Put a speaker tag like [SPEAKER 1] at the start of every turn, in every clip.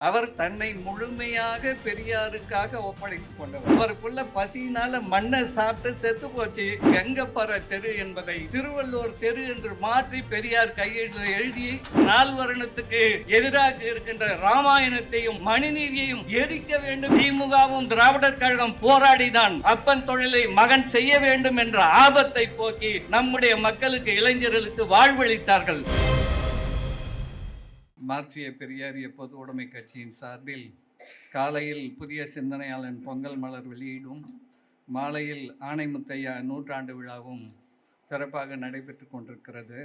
[SPEAKER 1] அவர் தன்னை முழுமையாக பெரியாருக்காக ஒப்படைத்துக் கொண்டவர். அவருக்குள்ள பசியினால மண்ணை சாப்பிட்டு செத்து போச்சு. கெங்கப்பற தெரு என்பதை திருவள்ளூர் தெரு என்று மாற்றி பெரியார் கையெழுத்து எழுதி நால்வர்ணத்துக்கு எதிராக இருக்கின்ற ராமாயணத்தையும் மணிநீதியையும் எரிக்க வேண்டும். திமுகவும் திராவிடர் கழகம் போராடிதான் அப்பன் தொழிலை மகன் செய்ய வேண்டும் என்ற ஆபத்தை போக்கி நம்முடைய மக்களுக்கு, இளைஞர்களுக்கு வாழ்வளித்தார்கள். மார்க்சிய பெரியாரிய பொது உடைமை கட்சியின் சார்பில் காலையில் புதிய சிந்தனையாளன் பொங்கல் மலர் வெளியீடும், மாலையில் ஆணைமுத்தையா நூற்றாண்டு விழாவும் சிறப்பாக நடைபெற்று கொண்டிருக்கிறது.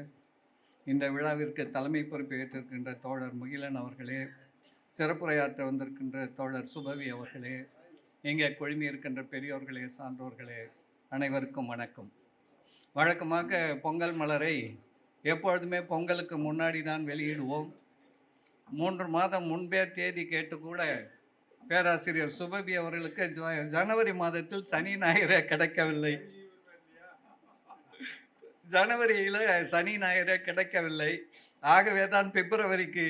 [SPEAKER 1] இந்த விழாவிற்கு தலைமை பொறுப்பு ஏற்றிருக்கின்ற தோழர் முகிலன் அவர்களே, சிறப்புரையாற்ற வந்திருக்கின்ற தோழர் சுபவி அவர்களே, இங்கே குழுமி இருக்கின்ற பெரியோர்களே, சான்றோர்களே, அனைவருக்கும் வணக்கம். வழக்கமாக பொங்கல் மலரை எப்பொழுதுமே பொங்கலுக்கு முன்னாடி தான் வெளியிடுவோம். 3 மாதம் முன்பே தேதி கேட்டு கூட பேராசிரியர் சுபவி அவர்களுக்கு ஜனவரி மாதத்தில் சனி ஞாயிறே கிடைக்கவில்லை. ஜனவரியில் சனி ஞாயிறே கிடைக்கவில்லை. ஆகவே தான் பிப்ரவரிக்கு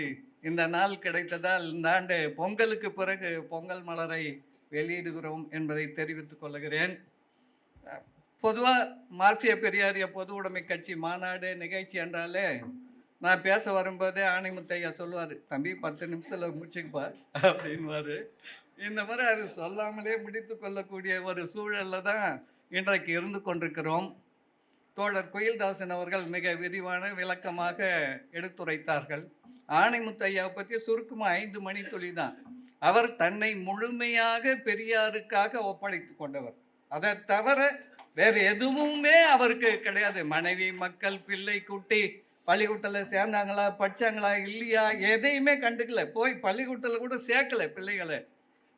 [SPEAKER 1] இந்த நாள் கிடைத்ததால் இந்த ஆண்டு பொங்கலுக்கு பிறகு பொங்கல் மலரை வெளியிடுகிறோம் என்பதை தெரிவித்துக் கொள்கிறேன். பொதுவாக மார்க்சிய பெரியாரிய பொது உடைமை கட்சி மாநாடு நிகழ்ச்சி என்றாலே நான் பேச வரும்போதே ஆணைமுத்தையா சொல்லுவார், தம்பி 10 நிமிஷத்தில் முடிச்சுக்குப்பா அப்படின்வார். இந்த மாதிரி அது சொல்லாமலே முடித்து கொள்ளக்கூடிய ஒரு சூழலில் தான் இன்றைக்கு இருந்து கொண்டிருக்கிறோம். தோழர் குயில்தாசன் அவர்கள் மிக விரிவான விளக்கமாக எடுத்துரைத்தார்கள். ஆணைமுத்தையாவை பற்றி சுருக்கமாக 5 மணித்துளி தான். அவர் தன்னை முழுமையாக பெரியாருக்காக ஒப்படைத்து கொண்டவர். அதை தவிர வேறு எதுவுமே அவருக்கு கிடையாது. மனைவி, மக்கள், பிள்ளை, குட்டி பள்ளிக்கூட்டத்தில் சேர்ந்தாங்களா, படித்தாங்களா இல்லையா, எதையுமே கண்டுக்கல. போய் பள்ளிக்கூட்டத்தில் கூட சேர்க்கலை பிள்ளைகளை.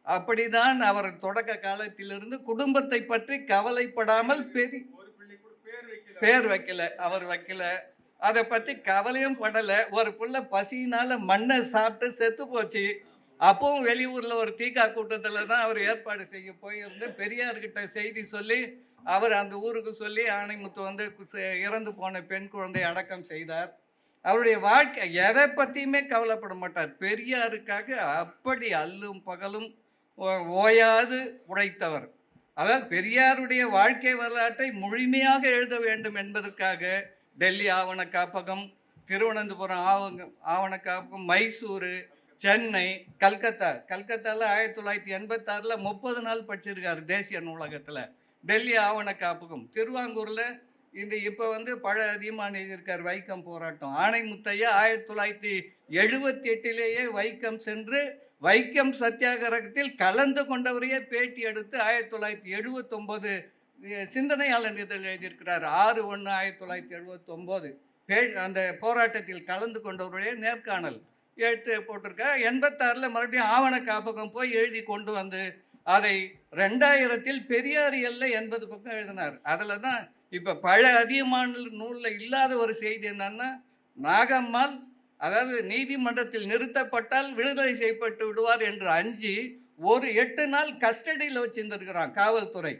[SPEAKER 1] அப்படிதான் அவர் தொடக்க காலத்திலிருந்து குடும்பத்தை பற்றி கவலைப்படாமல் பேர் வைக்கல, அவர் வைக்கல, அதை பற்றி கவலையும் படலை. ஒரு பிள்ளை பசியினால மண்ணை சாப்பிட்டு செத்து போச்சு. அப்பவும் வெளியூரில் ஒரு தீகா கூட்டத்தில் தான் அவர் ஏற்பாடு செய்ய போயிருந்து பெரியார்கிட்ட செய்தி சொல்லி அவர் அந்த ஊருக்கு சொல்லி ஆணைமுத்து வந்து இறந்து போன பெண் குழந்தை அடக்கம் செய்தார். அவருடைய வாழ்க்கை எதை பற்றியுமே கவலைப்பட மாட்டார். பெரியாருக்காக அப்படி அல்லும் பகலும் ஓயாது உழைத்தவர். அதாவது பெரியாருடைய வாழ்க்கை வரலாற்றை முழுமையாக எழுத வேண்டும் என்பதற்காக டெல்லி ஆவண காப்பகம், திருவனந்தபுரம் ஆவண காப்பகம், மைசூரு, சென்னை, கல்கத்தாவில் 1986 30 நாள் படிச்சிருக்காரு தேசிய நூலகத்தில். டெல்லி ஆவண காப்பகம், திருவாங்கூரில் இந்த இப்போ வந்து பழ அதிகமாக எழுதியிருக்கார் வைக்கம் போராட்டம். ஆணைமுத்தையா 1978 வைக்கம் சென்று வைக்கம் சத்தியாகிரகத்தில் கலந்து கொண்டவரையே பேட்டி எடுத்து 1979 சிந்தனையாளர் இதழ் எழுதியிருக்கிறார். 6/1/1979 அந்த போராட்டத்தில் கலந்து கொண்டவருடைய நேர்காணல் எடுத்து போட்டிருக்க. 86 மறுபடியும் ஆவண காப்பகம் போய் எழுதி கொண்டு வந்து அதை 2000 பெரியார் எல்லை 80 பக்கம் எழுதினார். அதில் தான் இப்போ பழ அதிகமான நூலில் இல்லாத ஒரு செய்தி என்னன்னா, நாகம்மாள் அதாவது நீதிமன்றத்தில் நிறுத்தப்பட்டால் விடுதலை செய்யப்பட்டு விடுவார் என்று அஞ்சி ஒரு 8 நாள் கஸ்டடியில் வச்சுருந்துருக்கிறான் காவல்துறை.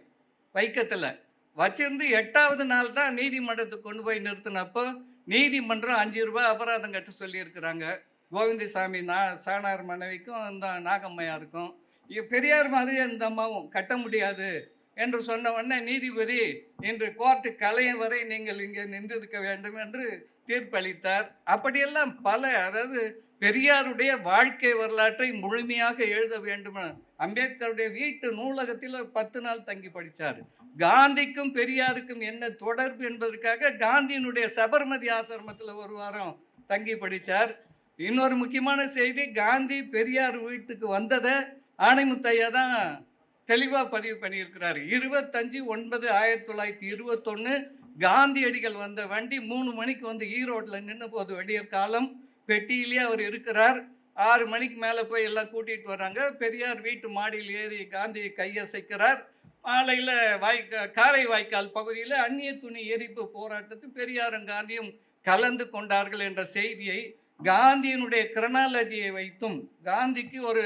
[SPEAKER 1] வைக்கத்தில் வச்சிருந்து 8வது நாள் தான் நீதிமன்றத்துக்கு கொண்டு போய் நிறுத்தினப்போ நீதிமன்றம் 5 ரூபாய் அபராதம் கட்ட சொல்லியிருக்கிறாங்க. கோவிந்தசாமி சாணார் மனைவிக்கும் இந்த நாகம்மையாருக்கும். பெரியார் மாதிரி அந்த அம்மாவும் கட்ட முடியாது என்று சொன்ன உடனே நீதிபதி இன்று கோர்ட்டு கலையும் வரை நீங்கள் இங்கே நின்றிருக்க வேண்டும் என்று தீர்ப்பளித்தார். அப்படியெல்லாம் அதாவது பெரியாருடைய வாழ்க்கை வரலாற்றை முழுமையாக எழுத வேண்டும். அம்பேத்கருடைய வீட்டு நூலகத்தில் 10 நாள் தங்கி படித்தார். காந்திக்கும் பெரியாருக்கும் என்ன தொடர்பு என்பதற்காக காந்தியினுடைய சபர்மதி ஆசிரமத்தில் 1 வாரம் தங்கி படித்தார். இன்னொரு முக்கியமான செய்தி, காந்தி பெரியார் வீட்டுக்கு வந்ததை ஆணைமுத்தையா தான் தெளிவாக பதிவு பண்ணியிருக்கிறார். 25/9/1921 காந்தியடிகள் வந்த வண்டி 3 மணிக்கு வந்து ஈரோட்டில் நின்று போது விடியற் காலம். பெட்டியிலே அவர் இருக்கிறார். 6 மணிக்கு மேலே போய் எல்லாம் கூட்டிகிட்டு வர்றாங்க. பெரியார் வீட்டு மாடியில் ஏறி காந்தியை கையசைக்கிறார். மாலையில் காரை வாய்க்கால் பகுதியில் அந்நிய துணி எரிப்பு போராட்டத்தில் பெரியாரும் காந்தியும் கலந்து கொண்டார்கள் என்ற செய்தியை காந்தியினுடைய கிரனாலஜியை வைத்தும், காந்திக்கு ஒரு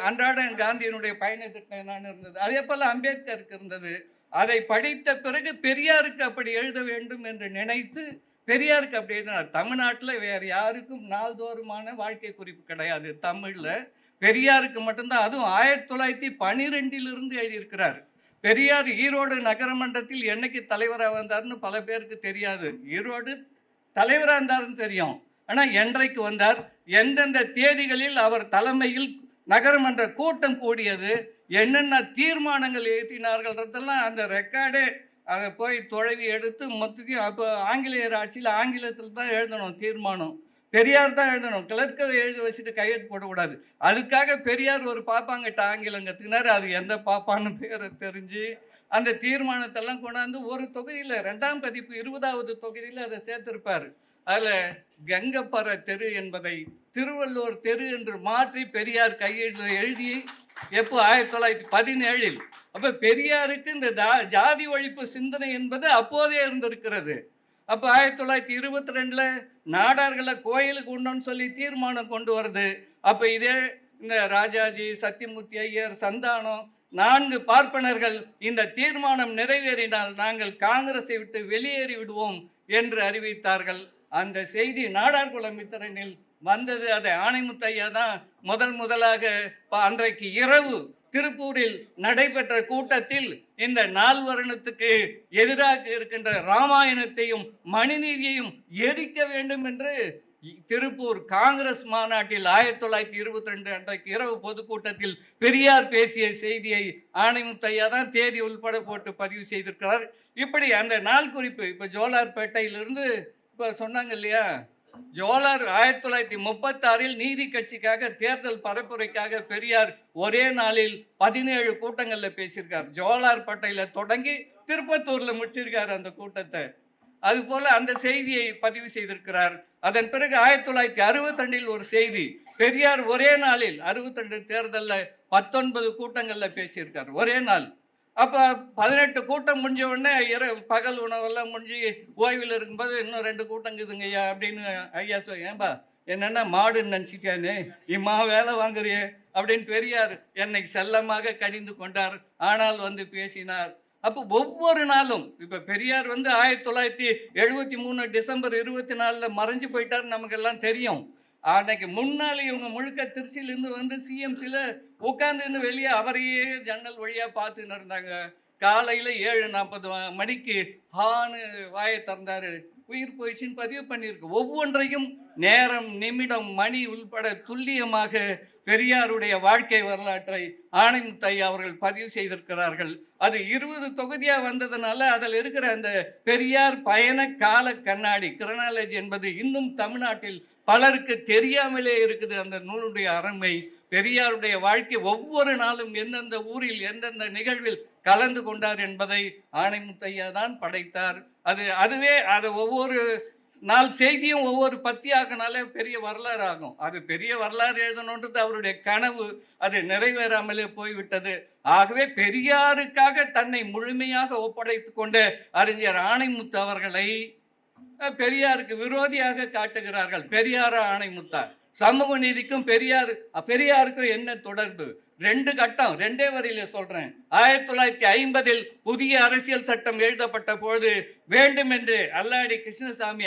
[SPEAKER 1] அன்றாட காந்தியினுடைய பயணத்திட்டம் என்னன்னு இருந்தது, அதே போல் அம்பேத்கருக்கு இருந்தது. அதை படித்த பிறகு பெரியாருக்கு அப்படி எழுத வேண்டும் என்று நினைத்து பெரியாருக்கு அப்படி எழுதினார். தமிழ்நாட்டில் வேறு யாருக்கும் நாள்தோறுமான வாழ்க்கை குறிப்பு கிடையாது. தமிழில் பெரியாருக்கு மட்டும்தான், அதுவும் 1912 எழுதியிருக்கிறார். பெரியார் ஈரோடு நகரமன்றத்தில் என்னைக்கு தலைவராக வந்தார்னு பல பேருக்கு தெரியாது. ஈரோடு தலைவராக இருந்தார்னு தெரியும். ஆனால் என்றைக்கு வந்தார், எந்தெந்த தேதிகளில் அவர் தலைமையில் நகரமன்ற கூட்டம் கூடியது, என்னென்ன தீர்மானங்கள் ஏற்றினார்கள்ன்றதெல்லாம் அந்த ரெக்கார்டே அதை போய் தொலைவி எடுத்து மொத்தத்தையும். அப்போ ஆங்கிலேயர் ஆட்சியில் ஆங்கிலத்தில் தான் எழுதணும் தீர்மானம், பெரியார் தான் எழுதணும். கிளர்க்கை எழுதி வச்சுட்டு கையெழுத்து போடக்கூடாது. அதுக்காக பெரியார் ஒரு பாப்பாங்கிட்ட ஆங்கிலம் கற்றுக்கினார். அது எந்த பாப்பான்னு பேரை தெரிஞ்சு அந்த தீர்மானத்தெல்லாம் கொண்டாந்து ஒரு தொகுதியில் 2ஆம் பதிப்பு 20வது தொகுதியில் அதை சேர்த்திருப்பார். அதில் கங்கப்பற தெரு என்பதை திருவள்ளூர் தெரு என்று மாற்றி பெரியார் கையெழுத்தில் எழுதி எப்போ 1917. அப்போ பெரியாருக்கு இந்த ஜாதி ஒழிப்பு சிந்தனை என்பது அப்போதே இருந்திருக்கிறது. அப்போ 1922 நாடார்களை கோயிலுக்கு உண்டோன்னு சொல்லி தீர்மானம் கொண்டு வருது. அப்போ இதே இந்த ராஜாஜி, சத்தியமூர்த்தி ஐயர், சந்தானம் 4 பார்ப்பனர்கள் இந்த தீர்மானம் நிறைவேறினால் நாங்கள் காங்கிரஸை விட்டு வெளியேறி விடுவோம் என்று அறிவித்தார்கள். அந்த செய்தி நாடார் குலமித்திரனில் வந்தது. அதை ஆணைமுத்து ஐயா தான் முதலாக அன்றைக்கு இரவு திருப்பூரில் நடைபெற்ற கூட்டத்தில் இந்த நால்வர்ணத்துக்கு எதிராக இருக்கின்ற ராமாயணத்தையும் மணிநீதியையும் எரிக்க வேண்டும் என்று திருப்பூர் காங்கிரஸ் மாநாட்டில் 1922 அன்றைக்கு இரவு பொதுக்கூட்டத்தில் பெரியார் பேசிய செய்தியை ஆணைமுத்து ஐயா தான் தேதி உள்பட போட்டு பதிவு செய்திருக்கிறார். இப்படி அந்த நாள் குறிப்பு இப்போ ஜோலார்பேட்டையிலிருந்து இப்போ சொன்னாங்க இல்லையா, ஜோலார் 1936 நீதி கட்சிக்காக தேர்தல் பரப்புரைக்காக பெரியார் ஒரே நாளில் 17 கூட்டங்களில் பேசியிருக்கார். ஜோலார்பேட்டையில் தொடங்கி திருப்பத்தூரில் முடிச்சிருக்கார் அந்த கூட்டத்தை. அதுபோல அந்த செய்தியை பதிவு செய்திருக்கிறார். அதன் பிறகு 1962 ஒரு செய்தி, பெரியார் ஒரே நாளில் 62 தேர்தலில் 19 கூட்டங்களில் பேசியிருக்கார் ஒரே நாள். அப்போ 18 கூட்டம் முடிஞ்ச உடனே பகல் உணவெல்லாம் முடிஞ்சு ஓய்வில் இருக்கும்போது இன்னும் 2 கூட்டங்குதுங்க ஐயா அப்படின்னு ஐயா ஏன்பா என்னென்ன மாடுன்னு நினச்சிட்டானே, இம்மா வேலை வாங்குறியே அப்படின்னு பெரியார் என்னை செல்லமாக கடிந்து கொண்டார். ஆனால் வந்து பேசினார். அப்போ ஒவ்வொரு நாளும் இப்போ பெரியார் 1973 டிசம்பர் 24 மறைஞ்சு போயிட்டார், நமக்கெல்லாம் தெரியும். அன்னைக்கு முன்னாள் இவங்க முழுக்க திருச்சியிலேருந்து சிஎம்சியில் உட்காந்துன்னு வெளியே அவரையே ஜன்னல் வழியாக பார்த்துன்னு இருந்தாங்க. காலையில் 7:40 மணிக்கு ஹான்னு வாயை திறந்தாரு, உயிர் போயிடுச்சின்னு பதிவு பண்ணியிருக்கு. ஒவ்வொன்றையும் நேரம், நிமிடம், மணி உள்பட துல்லியமாக பெரியாருடைய வாழ்க்கை வரலாற்றை ஆணைமுத்து ஐயா அவர்கள் பதிவு செய்திருக்கிறார்கள். அது 20 தொகுதியாக வந்ததுனால அதில் இருக்கிற அந்த பெரியார் பயண கால கண்ணாடி கிரனாலஜி என்பது இன்னும் தமிழ்நாட்டில் பலருக்கு தெரியாமலே இருக்குது. அந்த நூலுடைய அருமை, பெரியாருடைய வாழ்க்கை ஒவ்வொரு நாளும் எந்தெந்த ஊரில் எந்தெந்த நிகழ்வில் கலந்து கொண்டார் என்பதை ஆணைமுத்து ஐயா தான் படைத்தார். அதுவே ஒவ்வொரு நாள் செய்தியும் ஒவ்வொரு பத்தியாகனாலே பெரிய வரலாறு ஆகும். அது பெரிய வரலாறு எழுதணுன்றது அவருடைய கனவு, அது நிறைவேறாமலே போய்விட்டது. ஆகவே பெரியாருக்காக தன்னை முழுமையாக ஒப்படைத்து கொண்ட அறிஞர் ஆணைமுத்து அவர்களை பெரியாருக்கு விரோதியாக காட்டுகிறார்கள். பெரியாரா ஆணைமுத்தா? சமூக நீதிக்கும் பெரியாருக்கும் என்ன தொடர்பு? 2 கட்டம், 2 வரியில சொல்றேன். 1950 புதிய அரசியல் சட்டம் எழுதப்பட்ட பொழுது வேண்டுமென்று அல்லாடி கிருஷ்ணசாமி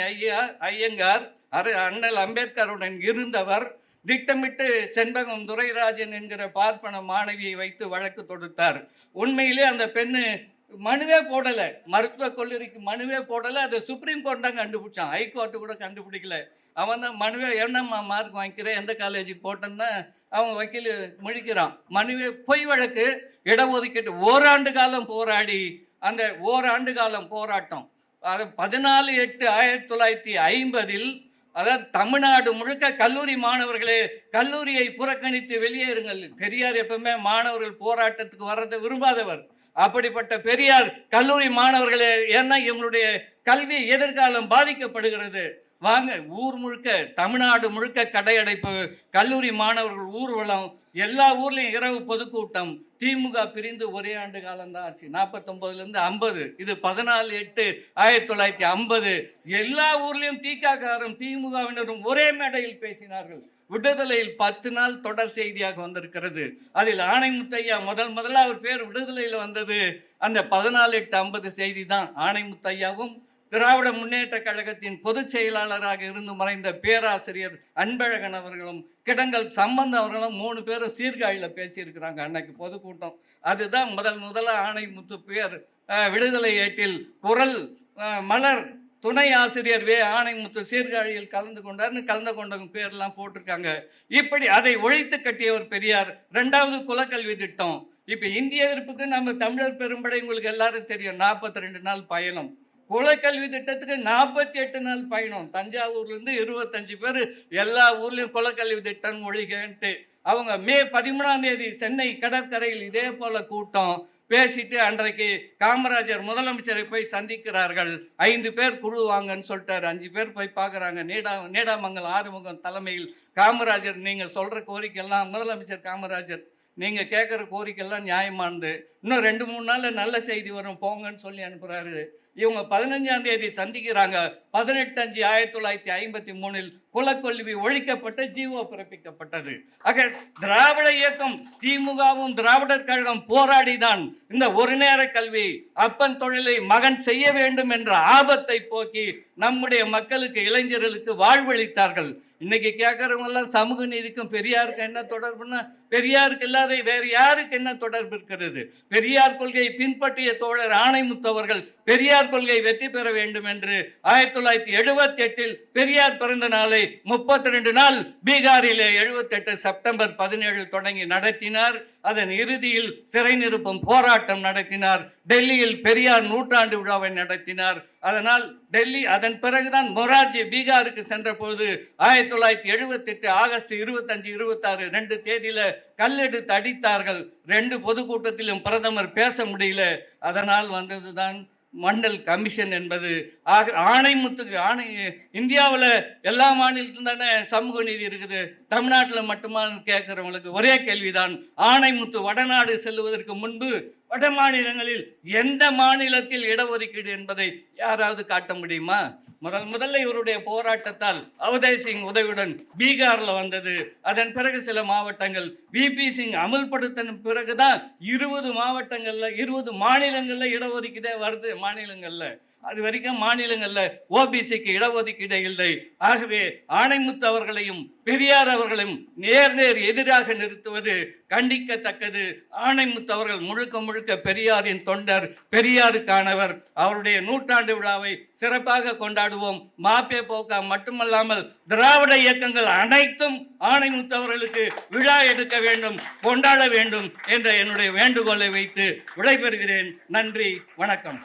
[SPEAKER 1] ஐயங்கார் அண்ணல் அம்பேத்கருடன் இருந்தவர் திட்டமிட்டு செண்பகம் துரைராஜன் என்கிற பார்ப்பன மாணவியை வைத்து வழக்கு தொடுத்தார். உண்மையிலே அந்த பெண்ணு மனுவே போடலை, மருத்துவ கல்லூரிக்கு மனுவே போடலை. அதை சுப்ரீம் கோர்ட் தான் கண்டுபிடிச்சான், ஹைகோர்ட்டு கூட கண்டுபிடிக்கல. அவன் தான் மனுவே என்னம்மா மார்க் வாங்கிக்கிறேன், எந்த காலேஜுக்கு போட்டேன்னா அவன் வக்கீல் முழிக்கிறான். மனுவே பொய் வழக்கு, இடஒதுக்கீட்டு ஓராண்டு காலம் போராடி அந்த ஓராண்டு காலம் போராட்டம். அது 14/8/1950 அதாவது தமிழ்நாடு முழுக்க கல்லூரி மாணவர்களே கல்லூரியை புறக்கணித்து வெளியேறுங்கள். பெரியார் எப்பவுமே மாணவர்கள் போராட்டத்துக்கு வர்றதை விரும்பாதவர். அப்படிப்பட்ட பெரியார் கல்லூரி மாணவர்களே, ஏன்னா இவங்களுடைய கல்வி எதிர்காலம் பாதிக்கப்படுகிறது, வாங்க ஊர் முழுக்க தமிழ்நாடு முழுக்க கடையடைப்பு, கல்லூரி மாணவர்கள் ஊர்வலம், எல்லா ஊர்லேயும் இரவு பொதுக்கூட்டம். திமுக பிரிந்து ஒரே ஆண்டு காலம்தான் ஆச்சு, 49லேருந்து 50. இது 14/8/1950. எல்லா ஊர்லேயும் தீக்காக்காரும் திமுகவினரும் ஒரே மேடையில் பேசினார்கள். விடுதலையில் 10 நாள் தொடர் செய்தியாக வந்திருக்கிறது. அதில் ஆணைமுத்து ஐயா முதல்ல அவர் பேர் விடுதலையில் வந்தது அந்த 14/8/50 செய்தி தான். ஆணைமுத்து ஐயாவும் திராவிட முன்னேற்ற கழகத்தின் பொதுச் செயலாளராக இருந்து மறைந்த பேராசிரியர் அன்பழகன் அவர்களும் கிடங்கல் சம்பந்தம் அவர்களும் 3 பேரும் சீர்காழியில் பேசியிருக்கிறாங்க அன்னைக்கு பொதுக்கூட்டம். அதுதான் முதல்ல ஆணைமுத்து பேர் விடுதலை ஏட்டில் குரல் மலர் துணை ஆசிரியர் ஆணைமுத்து சீர்காழியில் கலந்து கொண்டவங்க பேர்லாம் போட்டிருக்காங்க. இப்படி அதை ஒழித்து கட்டியவர் பெரியார். 2வது குலக்கல்வி திட்டம். இப்போ இந்திய எதிர்ப்புக்கு நம்ம தமிழர் பெரும்படை உங்களுக்கு எல்லாரும் தெரியும், 42 நாள் பயணம். குலக்கல்வி திட்டத்துக்கு 48 நாள் பயணம். தஞ்சாவூர்லேருந்து 25 பேர் எல்லா ஊர்லேயும் குலக்கல்வி திட்டம் ஒழிகன்ட்டு அவங்க மே 13ஆம் தேதி சென்னை கடற்கரையில் இதே போல கூட்டம் பேசிட்டு அன்றைக்கு காமராஜர் முதலமைச்சரை போய் சந்திக்கிறார்கள். 5 பேர் குழு வாங்கன்னு சொல்லிட்டாரு. 5 பேர் போய் பார்க்குறாங்க. நீடாமங்கலம் ஆறுமுகம் தலைமையில் காமராஜர், நீங்கள் சொல்கிற கோரிக்கையெல்லாம் முதலமைச்சர் காமராஜர், நீங்கள் கேட்குற கோரிக்கையெல்லாம் நியாயமானது, இன்னும் 2-3 நாளில் நல்ல செய்தி வரும் போங்கன்னு சொல்லி அனுப்புகிறாரு. இவங்க 15ஆம் தேதி சந்திக்கிறாங்க. 18/1953 குலக்கல்வி ஒழிக்கப்பட்ட ஜீவோ பிறப்பிக்கப்பட்டது. ஆக திராவிட இயக்கம் திமுகவும் திராவிடர் கழகம் போராடிதான் இந்த ஒரு நேர கல்வி அப்பன் தொழிலை மகன் செய்ய வேண்டும் என்ற ஆபத்தை போக்கி நம்முடைய மக்களுக்கு இளைஞர்களுக்கு வாழ்வளித்தார்கள். இன்னைக்கு கேட்கறவங்க எல்லாம் சமூக நீதிக்கும் பெரியாருக்கு என்ன தொடர்புன்னா, பெரியாருக்கு இல்லாத வேறு யாருக்கு என்ன தொடர்பு இருக்கிறது? பெரியார் கொள்கையை பின்பற்றிய தோழர் ஆணைமுத்து அவர்கள் பெரியார் கொள்கை வெற்றி பெற வேண்டும் என்று 1978 பெரியார் பிறந்த நாளை 32 நாள் பீகாரிலே 78 செப்டம்பர் 17 தொடங்கி நடத்தினார். அதன் இறுதியில் சிறை நிரப்பும் போராட்டம் நடத்தினார். டெல்லியில் பெரியார் நூற்றாண்டு விழாவை நடத்தினார். அதனால் டெல்லி அதன் பிறகுதான் மொரார்ஜி பீகாருக்கு சென்ற போது 1978 ஆகஸ்ட் 25, 26 2 தேதியில கல்லெடுத்து அடித்தார்கள். 2 பொதுக்கூட்டத்திலும் பிரதமர் பேச முடியல. அதனால் வந்ததுதான் மண்டல் கமிஷன் என்பது. ஆணைமுத்துக்கு இந்தியாவில் எல்லா மாநிலத்திலும் தானே சமூக நீதி இருக்குது, தமிழ்நாட்டில் மட்டுமான்னு கேட்குறவங்களுக்கு ஒரே கேள்விதான். ஆணைமுத்து வடநாடு செல்வதற்கு முன்பு வட மாநிலங்களில் எந்த மாநிலத்தில் இடஒதுக்கீடு என்பதை யாராவது காட்ட முடியுமா? முதல்ல இவருடைய போராட்டத்தால் அவதேஷ் சிங் உதவியுடன் பீகார்ல வந்தது. அதன் பிறகு சில மாவட்டங்கள் விபி சிங் அமல்படுத்தின பிறகுதான் 20 மாவட்டங்கள்ல 20 மாநிலங்கள்ல இடஒதுக்கீடே வருது. மாநிலங்கள்ல அது வரைக்கும் மாநிலங்கள்ல ஓபிசிக்கு இடஒதுக்கீடு இல்லை. ஆகவே ஆணைமுத்து அவர்களையும் பெரியார் அவர்களையும் நேர் எதிராக நிறுத்துவது கண்டிக்கத்தக்கது. ஆணைமுத்து அவர்கள் முழுக்க பெரியாரின் தொண்டர், பெரியாருக்கானவர். அவருடைய நூற்றாண்டு விழாவை சிறப்பாக கொண்டாடுவோம். மாப்பே போக்கா மட்டுமல்லாமல் திராவிட இயக்கங்கள் அனைத்தும் ஆணைமுத்து அவர்களுக்கு விழா எடுக்க வேண்டும், கொண்டாட வேண்டும் என்ற என்னுடைய வேண்டுகோளை வைத்து விடைபெறுகிறேன். நன்றி, வணக்கம்.